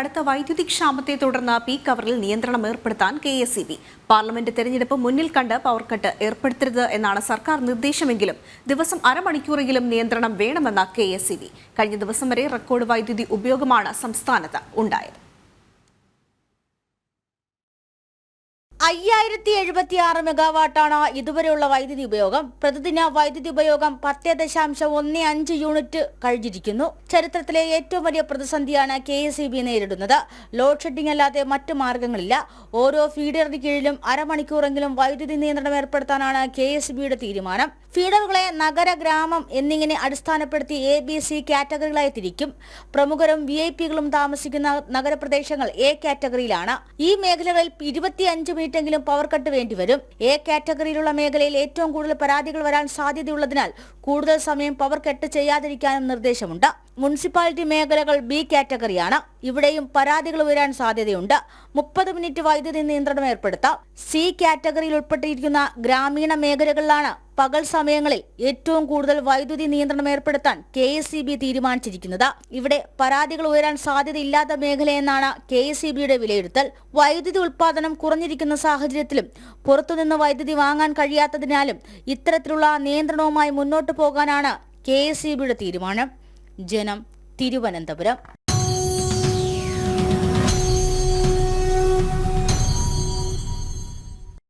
അടുത്ത വൈദ്യുതി ക്ഷാമത്തെ തുടർന്ന് പീക്ക് അവറിൽ നിയന്ത്രണം ഏർപ്പെടുത്താൻ KSEB പാർലമെന്റ് തെരഞ്ഞെടുപ്പ് മുന്നിൽ കണ്ട് പവർ കട്ട് ഏർപ്പെടുത്തരുത് എന്നാണ് സർക്കാർ നിർദ്ദേശമെങ്കിലും ദിവസം അരമണിക്കൂറെങ്കിലും നിയന്ത്രണം വേണമെന്ന KSEB. കഴിഞ്ഞ ദിവസം വരെ റെക്കോർഡ് വൈദ്യുതി ഉപയോഗമാണ് സംസ്ഥാനത്ത് ഉണ്ടായത്. 5076 മെഗാവാട്ടാണ് ഇതുവരെയുള്ള വൈദ്യുതി ഉപയോഗം. പ്രതിദിന വൈദ്യുതി ഉപയോഗം 10.15 യൂണിറ്റ് കഴിഞ്ഞിരിക്കുന്നു. ചരിത്രത്തിലെ ഏറ്റവും വലിയ പ്രതിസന്ധിയാണ് KSEB നേരിടുന്നത്. ലോഡ് ഷെഡിംഗ് അല്ലാതെ മറ്റു മാർഗങ്ങളില്ല. ഓരോ ഫീഡറിന് കീഴിലും അരമണിക്കൂറെങ്കിലും വൈദ്യുതി നിയന്ത്രണം ഏർപ്പെടുത്താനാണ് KSEBയുടെ തീരുമാനം. ഫീഡറുകളെ നഗര, ഗ്രാമം എന്നിങ്ങനെ അടിസ്ഥാനപ്പെടുത്തി ABC കാറ്റഗറികളായി തിരിക്കും. പ്രമുഖരും VIP-കളും താമസിക്കുന്ന നഗരപ്രദേശങ്ങൾ A കാറ്റഗറിയിലാണ്. ഈ മേഖലകളിൽ 25 മിനിറ്റെങ്കിലും പവർ കട്ട് വേണ്ടിവരും. A കാറ്റഗറിയിലുള്ള മേഖലയിൽ ഏറ്റവും കൂടുതൽ പരാതികൾ വരാൻ സാധ്യതയുള്ളതിനാൽ കൂടുതൽ സമയം പവർ കട്ട് ചെയ്യാതിരിക്കാനും നിർദ്ദേശമുണ്ട്. മുനിസിപ്പാലിറ്റി മേഖലകൾ B കാറ്റഗറിയാണ്. ഇവിടെയും പരാതികൾ ഉയരാൻ സാധ്യതയുണ്ട്. 30 മിനിറ്റ് വൈദ്യുതി നിയന്ത്രണം ഏർപ്പെടുത്താം. C കാറ്റഗറിയിൽ ഉൾപ്പെട്ടിരിക്കുന്ന ഗ്രാമീണ മേഖലകളിലാണ് പകൽ സമയങ്ങളിൽ ഏറ്റവും കൂടുതൽ വൈദ്യുതി നിയന്ത്രണം ഏർപ്പെടുത്താൻ KSEB തീരുമാനിച്ചിരിക്കുന്നത്. ഇവിടെ പരാതികൾ ഉയരാൻ സാധ്യതയില്ലാത്ത മേഖലയെന്നാണ് KSEBയുടെ വിലയിരുത്തൽ. വൈദ്യുതി ഉൽപാദനം കുറഞ്ഞിരിക്കുന്ന സാഹചര്യത്തിലും പുറത്തുനിന്ന് വൈദ്യുതി വാങ്ങാൻ കഴിയാത്തതിനാലും ഇത്തരത്തിലുള്ള നിയന്ത്രണവുമായി മുന്നോട്ടു പോകാനാണ് KSEBയുടെ തീരുമാനം. ജനം, തിരുവനന്തപുരം.